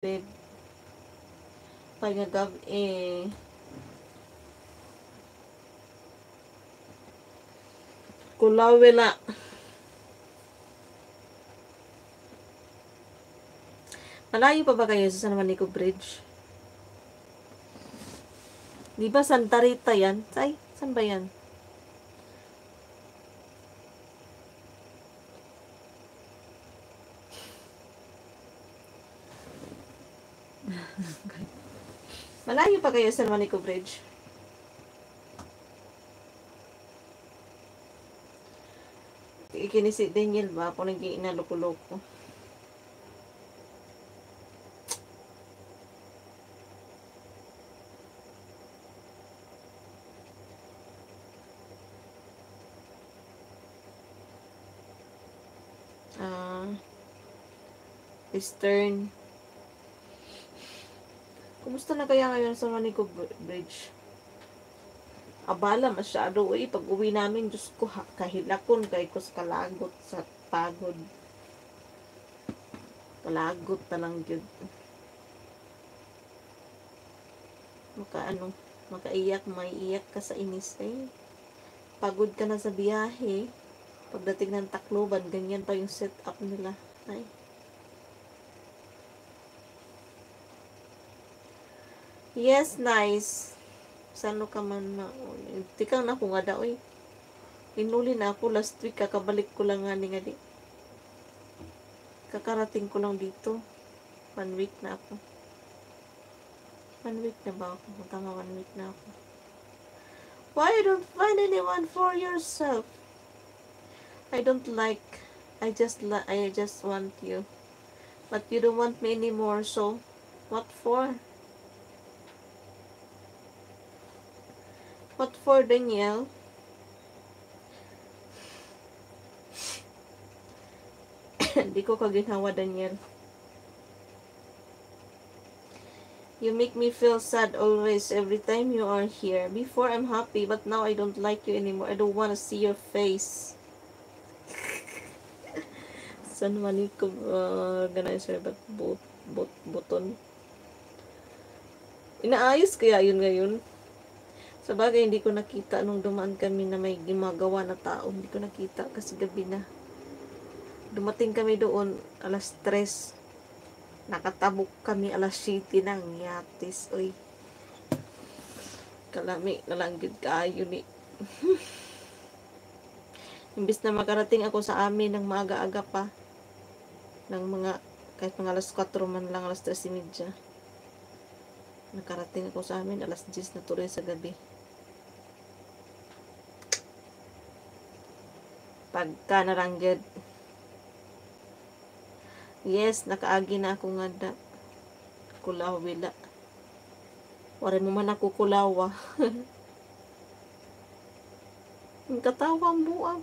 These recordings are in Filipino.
babe. Pagagab Kulawela. Malayo pa ba kayo sa San Juanico Bridge? Di ba Santa Rita yan? Ay, saan ba yan? Malayo pa kayo sa San Juanico Bridge? Ikini si Daniel ba? Kung naging inaloko-loko. Eastern. Kumusta na kaya ngayon sa Juanico Bridge? Abala masyado pag uwi namin, Diyos ko, kahilakon kay ko sa kalagot sa pagod. Kalagot na lang yun. Makaiyak, maiiyak ka sa inis pagod ka na sa biyahe. Pagdating ng Tacloban, ganyan pa yung setup nila. Ay. Yes, nice. Sano ka man na. Tikang na ko nga daw Inuli na ako last week. Kakabalik ko lang nga nga di. Kakarating ko lang dito. 1 week na ako. 1 week na ba ako? Tama, 1 week na ako. Why you don't find anyone for yourself? I just want you. But you don't want me anymore, so what for? What for, Danielle? Hindi ko kaginawa, Danielle. You make me feel sad always, every time you are here. Before, I'm happy, but now I don't like you anymore. I don't want to see your face. San Juanico organizer, but buton. Inaayos kaya yun ngayon? Sa bagay, hindi ko nakita nung dumaan kami na may gumagawa na tao. Hindi ko nakita kasi gabi na. Dumating kami doon alas 3. Nakatabok kami alas 7 ng yatis. Uy. Kalami nalanggid kaayo ni. Imbis na makarating ako sa amin ng maaga-aga pa. Ng kahit mga alas 4 man lang, alas 3:30. Nakarating ako sa amin alas 10 na tuloy sa gabi. Pagka naranggid. Yes, nakaagi na ako nga da. Kulawila. Wari mo man ako kulawa. Ang katawang buang.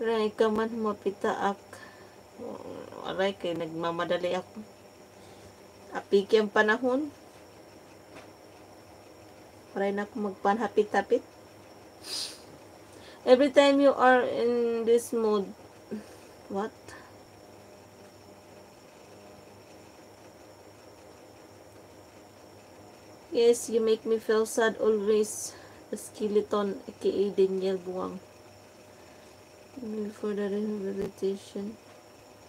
Aray ka man mapitaak. Aray kay nagmamadali ako. Apiki ang panahon. Aray na ako magpanhapit-hapit. Every time you are in this mood. What? Yes, you make me feel sad always. The skeleton, aka Daniel Buang. For the rehabilitation.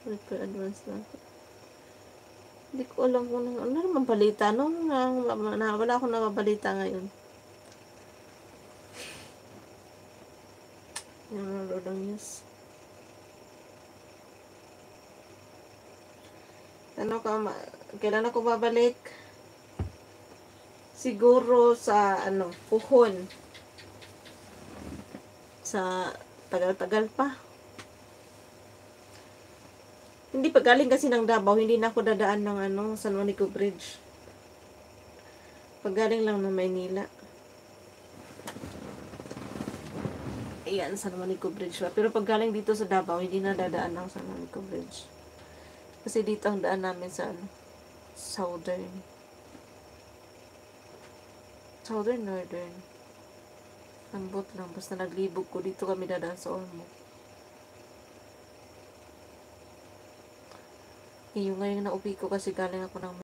Prepare advance lang. Hindi ko alam kung ano naman balita. Wala akong nakabalita ngayon. Nanonood ang news. Kailan ako babalik? Siguro sa Puhon. Sa tagal-tagal pa. Hindi pa galing kasi ng Davao, hindi na ako dadaan ng San Juanico Bridge. Paggaling lang ng Maynila. Ayan, San Juanico Bridge. Pero paggaling dito sa Davao, hindi na dadaan ng San Juanico Bridge. Kasi dito ang daan namin sa Northern. Lambot lang. Basta naglibog ko. Dito kami dadaan sa Ormoc. Yung ngayon na uwi ko kasi galing ako ng